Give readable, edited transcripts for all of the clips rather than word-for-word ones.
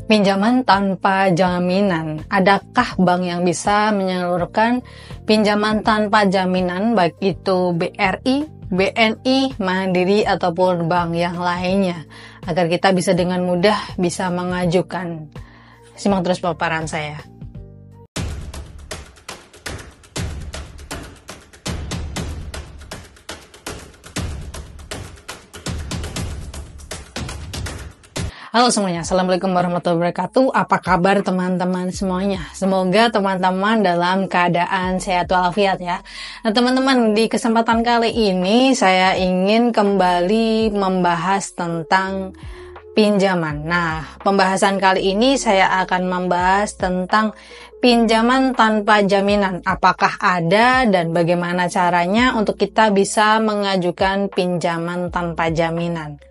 Pinjaman tanpa jaminan. Adakah bank yang bisa menyalurkan pinjaman tanpa jaminan, baik itu BRI, BNI, Mandiri, ataupun bank yang lainnya, agar kita bisa dengan mudah bisa mengajukan? Simak terus paparan saya. Halo semuanya, Assalamualaikum warahmatullahi wabarakatuh. Apa kabar teman-teman semuanya? Semoga teman-teman dalam keadaan sehat walafiat ya. Nah teman-teman, di kesempatan kali ini saya ingin kembali membahas tentang pinjaman. Nah, pembahasan kali ini saya akan membahas tentang pinjaman tanpa jaminan. Apakah ada dan bagaimana caranya untuk kita bisa mengajukan pinjaman tanpa jaminan?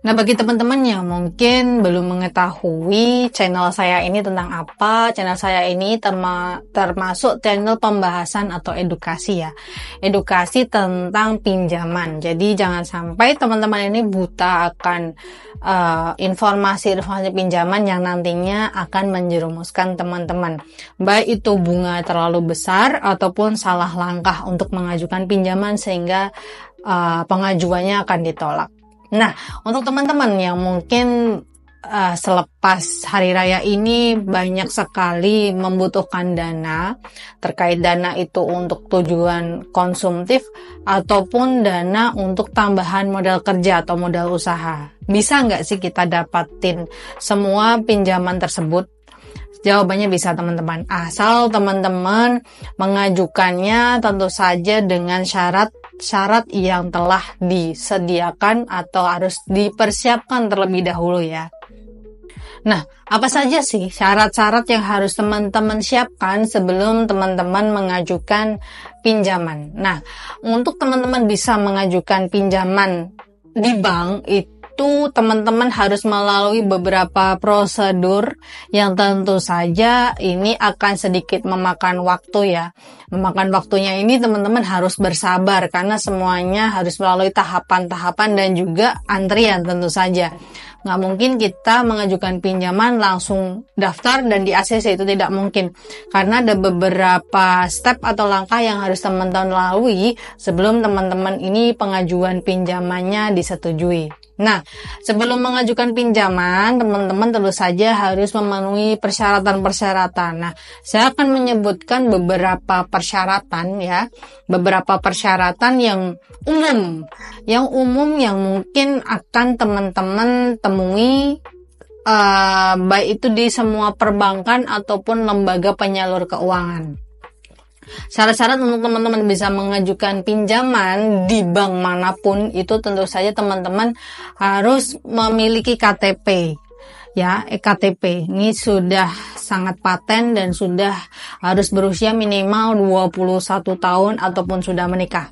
Nah, bagi teman-teman yang mungkin belum mengetahui channel saya ini tentang apa, channel saya ini termasuk channel pembahasan atau edukasi ya. Edukasi tentang pinjaman. Jadi jangan sampai teman-teman ini buta akan informasi pinjaman yang nantinya akan menjerumuskan teman-teman. Baik itu bunga terlalu besar ataupun salah langkah untuk mengajukan pinjaman sehingga pengajuannya akan ditolak. Nah, untuk teman-teman yang mungkin selepas hari raya ini banyak sekali membutuhkan dana, terkait dana itu untuk tujuan konsumtif ataupun dana untuk tambahan modal kerja atau modal usaha. Bisa nggak sih kita dapatin semua pinjaman tersebut? Jawabannya bisa teman-teman, asal teman-teman mengajukannya tentu saja dengan syarat yang telah disediakan atau harus dipersiapkan terlebih dahulu ya. Nah, apa saja sih syarat-syarat yang harus teman-teman siapkan sebelum teman-teman mengajukan pinjaman? Nah, untuk teman-teman bisa mengajukan pinjaman di bank itu teman-teman harus melalui beberapa prosedur yang tentu saja ini akan sedikit memakan waktu ya. Memakan waktunya ini teman-teman harus bersabar karena semuanya harus melalui tahapan-tahapan dan juga antrian tentu saja. Nggak mungkin kita mengajukan pinjaman langsung daftar dan di ACC, itu tidak mungkin. Karena ada beberapa step atau langkah yang harus teman-teman lalui sebelum teman-teman ini pengajuan pinjamannya disetujui. Nah, sebelum mengajukan pinjaman, teman-teman tentu saja harus memenuhi persyaratan-persyaratan. Nah, saya akan menyebutkan beberapa persyaratan ya, beberapa persyaratan yang umum yang mungkin akan teman-teman temui baik itu di semua perbankan ataupun lembaga penyalur keuangan. Syarat-syarat untuk teman-teman bisa mengajukan pinjaman di bank manapun itu tentu saja teman-teman harus memiliki KTP ya. KTP ini sudah sangat paten dan sudah harus berusia minimal 21 tahun ataupun sudah menikah.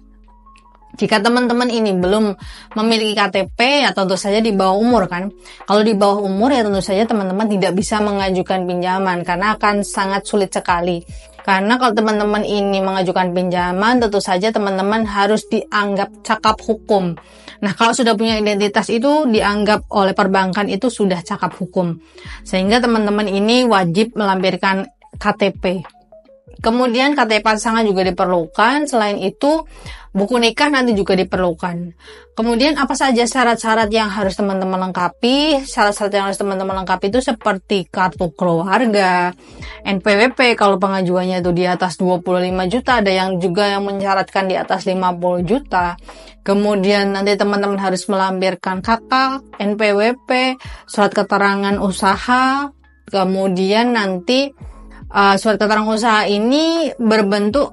Jika teman-teman ini belum memiliki KTP ya tentu saja di bawah umur kan. Kalau di bawah umur ya tentu saja teman-teman tidak bisa mengajukan pinjaman karena akan sangat sulit sekali. Karena kalau teman-teman ini mengajukan pinjaman tentu saja teman-teman harus dianggap cakap hukum. Nah, kalau sudah punya identitas itu dianggap oleh perbankan itu sudah cakap hukum. Sehingga teman-teman ini wajib melampirkan KTP. Kemudian KTP pasangan juga diperlukan. Selain itu, buku nikah nanti juga diperlukan. Kemudian apa saja syarat-syarat yang harus teman-teman lengkapi? Syarat-syarat yang harus teman-teman lengkapi itu seperti kartu keluarga, NPWP kalau pengajuannya itu di atas 25 juta, ada yang juga yang mensyaratkan di atas 50 juta. Kemudian nanti teman-teman harus melampirkan KK, NPWP, surat keterangan usaha. Kemudian nanti surat keterangan usaha ini berbentuk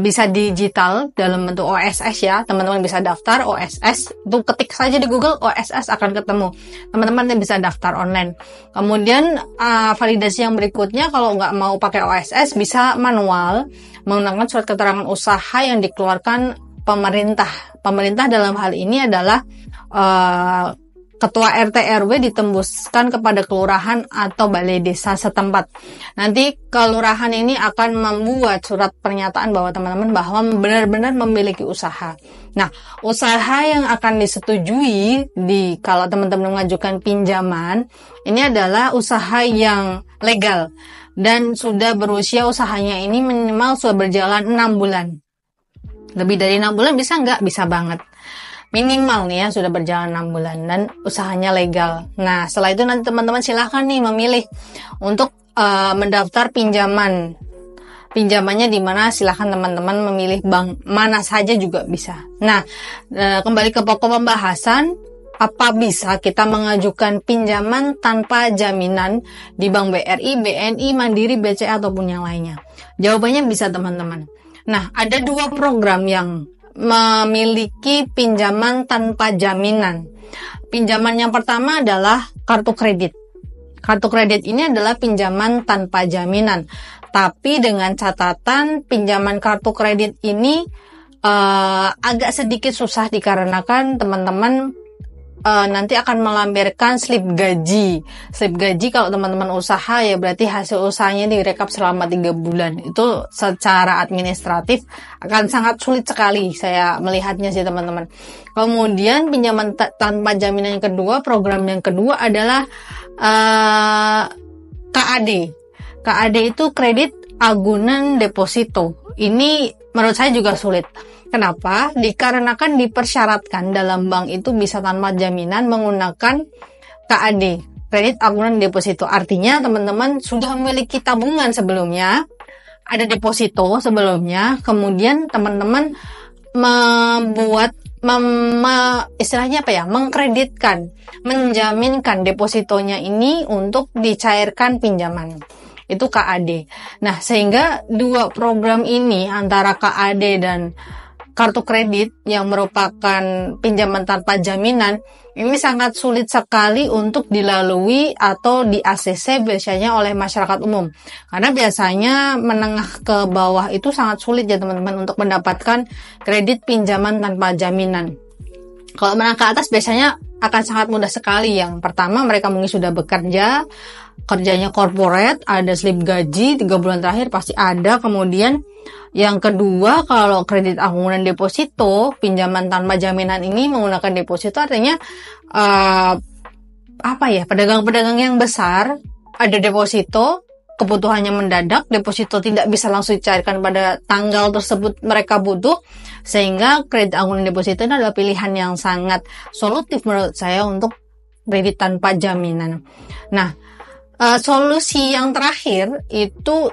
bisa digital dalam bentuk OSS ya. Teman-teman bisa daftar OSS, itu ketik saja di Google OSS akan ketemu. Teman-teman bisa daftar online. Kemudian validasi yang berikutnya kalau nggak mau pakai OSS bisa manual menggunakan surat keterangan usaha yang dikeluarkan pemerintah. Pemerintah dalam hal ini adalah ketua RT RW ditembuskan kepada kelurahan atau balai desa setempat. Nanti kelurahan ini akan membuat surat pernyataan bahwa teman-teman bahwa benar-benar memiliki usaha. Nah, usaha yang akan disetujui kalau teman-teman mengajukan pinjaman ini adalah usaha yang legal dan sudah berusia usahanya ini minimal sudah berjalan 6 bulan. Lebih dari 6 bulan bisa nggak? Bisa banget. Minimal nih ya sudah berjalan 6 bulan dan usahanya legal. Nah, setelah itu nanti teman-teman silahkan nih memilih untuk mendaftar pinjaman. Pinjamannya di mana silahkan teman-teman memilih bank mana saja juga bisa. Nah, kembali ke pokok pembahasan, apa bisa kita mengajukan pinjaman tanpa jaminan di Bank BRI, BNI, Mandiri, BCA ataupun yang lainnya? Jawabannya bisa teman-teman. Nah, ada 2 program yang memiliki pinjaman tanpa jaminan. Pinjaman yang pertama adalah kartu kredit. Kartu kredit ini adalah pinjaman tanpa jaminan. Tapi dengan catatan pinjaman kartu kredit ini agak sedikit susah dikarenakan teman-teman nanti akan melampirkan slip gaji. Slip gaji kalau teman-teman usaha ya berarti hasil usahanya direkap selama 3 bulan. Itu secara administratif akan sangat sulit sekali saya melihatnya sih teman-teman. Kemudian pinjaman tanpa jaminan yang kedua, program yang kedua adalah KAD. KAD itu kredit agunan deposito. Ini menurut saya juga sulit. Kenapa? Dikarenakan dipersyaratkan dalam bank itu bisa tanpa jaminan menggunakan KAD, kredit agunan deposito. Artinya teman-teman sudah memiliki tabungan sebelumnya, ada deposito sebelumnya, kemudian teman-teman istilahnya apa ya, mengkreditkan, menjaminkan depositonya ini untuk dicairkan pinjaman. Itu KAD. Nah, sehingga 2 program ini antara KAD dan kartu kredit yang merupakan pinjaman tanpa jaminan ini sangat sulit sekali untuk dilalui atau di ACC biasanya oleh masyarakat umum. Karena biasanya menengah ke bawah itu sangat sulit ya teman-teman untuk mendapatkan kredit pinjaman tanpa jaminan. Kalau menengah ke atas biasanya akan sangat mudah sekali. Yang pertama mereka mungkin sudah bekerja, kerjanya corporate, ada slip gaji 3 bulan terakhir pasti ada. Kemudian yang kedua, kalau kredit agunan deposito, pinjaman tanpa jaminan ini menggunakan deposito artinya pedagang-pedagang yang besar ada deposito, kebutuhannya mendadak, deposito tidak bisa langsung dicairkan pada tanggal tersebut mereka butuh, sehingga kredit agunan deposito ini adalah pilihan yang sangat solutif menurut saya untuk kredit tanpa jaminan. Nah, solusi yang terakhir itu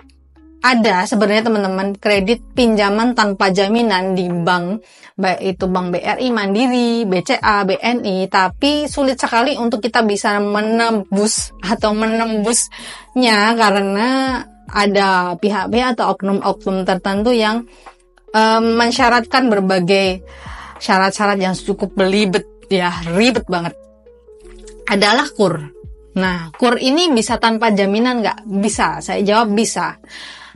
ada sebenarnya teman-teman kredit pinjaman tanpa jaminan di bank, baik itu Bank BRI, Mandiri, BCA, BNI, tapi sulit sekali untuk kita bisa menembusnya karena ada pihak-pihak atau oknum-oknum tertentu yang mensyaratkan berbagai syarat-syarat yang cukup belibet ya, ribet banget. Adalah KUR. Nah, KUR ini bisa tanpa jaminan nggak? Bisa, saya jawab bisa.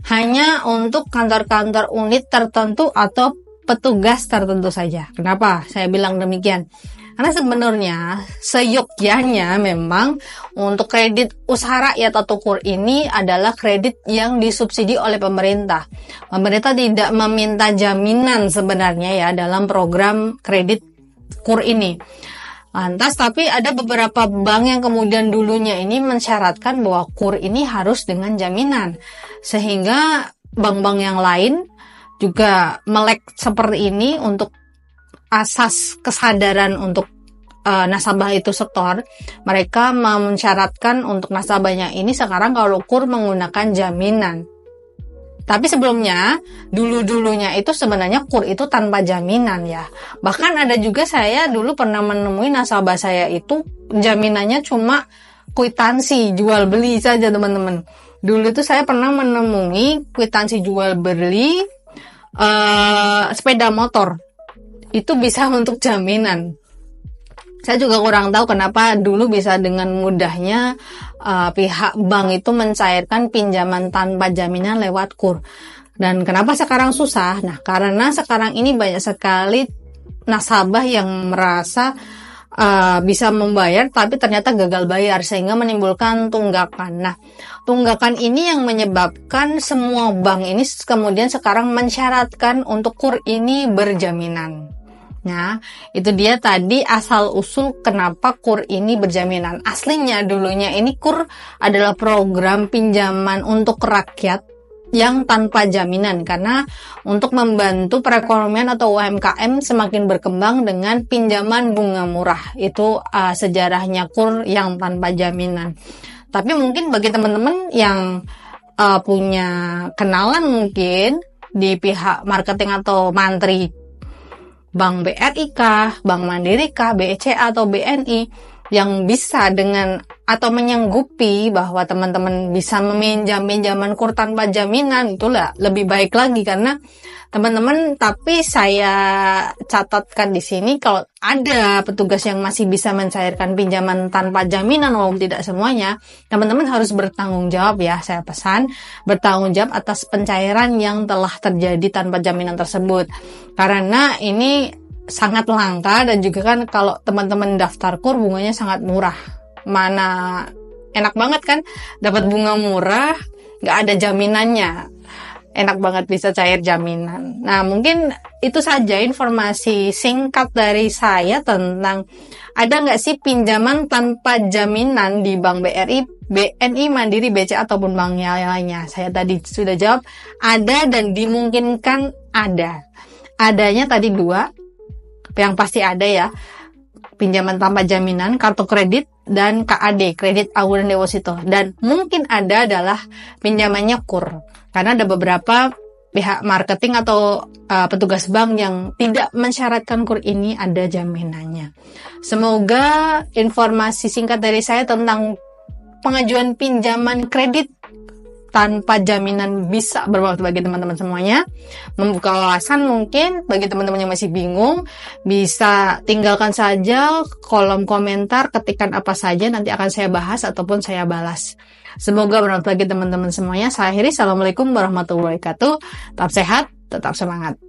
Hanya untuk kantor-kantor unit tertentu atau petugas tertentu saja. Kenapa saya bilang demikian? Karena sebenarnya seyogyanya memang untuk kredit usaha rakyat atau KUR ini adalah kredit yang disubsidi oleh pemerintah. Pemerintah tidak meminta jaminan sebenarnya ya dalam program kredit KUR ini. Lantas tapi ada beberapa bank yang kemudian dulunya ini mensyaratkan bahwa KUR ini harus dengan jaminan. Sehingga bank-bank yang lain juga melek seperti ini untuk asas kesadaran untuk nasabah itu setor. Mereka mensyaratkan untuk nasabahnya ini sekarang kalau KUR menggunakan jaminan. Tapi sebelumnya, dulu-dulunya itu sebenarnya KUR itu tanpa jaminan ya. Bahkan ada juga saya dulu pernah menemui nasabah saya itu jaminannya cuma kwitansi jual beli saja teman-teman. Dulu itu saya pernah menemui kwitansi jual beli sepeda motor. Itu bisa untuk jaminan. Saya juga kurang tahu kenapa dulu bisa dengan mudahnya pihak bank itu mencairkan pinjaman tanpa jaminan lewat KUR. Dan kenapa sekarang susah? Nah, karena sekarang ini banyak sekali nasabah yang merasa bisa membayar tapi ternyata gagal bayar sehingga menimbulkan tunggakan. Nah, tunggakan ini yang menyebabkan semua bank ini kemudian sekarang mensyaratkan untuk KUR ini berjaminan. Nah, itu dia tadi asal-usul kenapa KUR ini berjaminan. Aslinya dulunya ini KUR adalah program pinjaman untuk rakyat yang tanpa jaminan, karena untuk membantu perekonomian atau UMKM semakin berkembang dengan pinjaman bunga murah. Itu sejarahnya KUR yang tanpa jaminan. Tapi mungkin bagi teman-teman yang punya kenalan mungkin di pihak marketing atau mantri Bank BRI kah, Bank Mandiri kah, BCA atau BNI yang bisa dengan atau menyanggupi bahwa teman-teman bisa meminjam pinjaman KUR tanpa jaminan, itulah lebih baik lagi. Karena teman-teman, tapi saya catatkan di sini kalau ada petugas yang masih bisa mencairkan pinjaman tanpa jaminan walaupun tidak semuanya, teman-teman harus bertanggung jawab ya, saya pesan bertanggung jawab atas pencairan yang telah terjadi tanpa jaminan tersebut. Karena ini sangat langka dan juga kan kalau teman-teman daftar KUR bunganya sangat murah. Mana enak banget kan dapat bunga murah, nggak ada jaminannya. Enak banget bisa cair jaminan. Nah, mungkin itu saja informasi singkat dari saya tentang ada nggak sih pinjaman tanpa jaminan di Bank BRI, BNI, Mandiri, BCA ataupun bank yang lainnya. Saya tadi sudah jawab ada dan dimungkinkan ada. Adanya tadi 2, yang pasti ada ya. Pinjaman tanpa jaminan, kartu kredit, dan KAD, kredit agunan deposito. Dan mungkin ada adalah pinjamannya KUR. Karena ada beberapa pihak marketing atau petugas bank yang tidak mensyaratkan KUR ini ada jaminannya. Semoga informasi singkat dari saya tentang pengajuan pinjaman kredit tanpa jaminan bisa bermanfaat bagi teman-teman semuanya. Membuka wawasan mungkin bagi teman-teman yang masih bingung, bisa tinggalkan saja kolom komentar, ketikkan apa saja, nanti akan saya bahas ataupun saya balas. Semoga bermanfaat bagi teman-teman semuanya. Saya akhiri, Assalamualaikum warahmatullahi wabarakatuh. Tetap sehat, tetap semangat.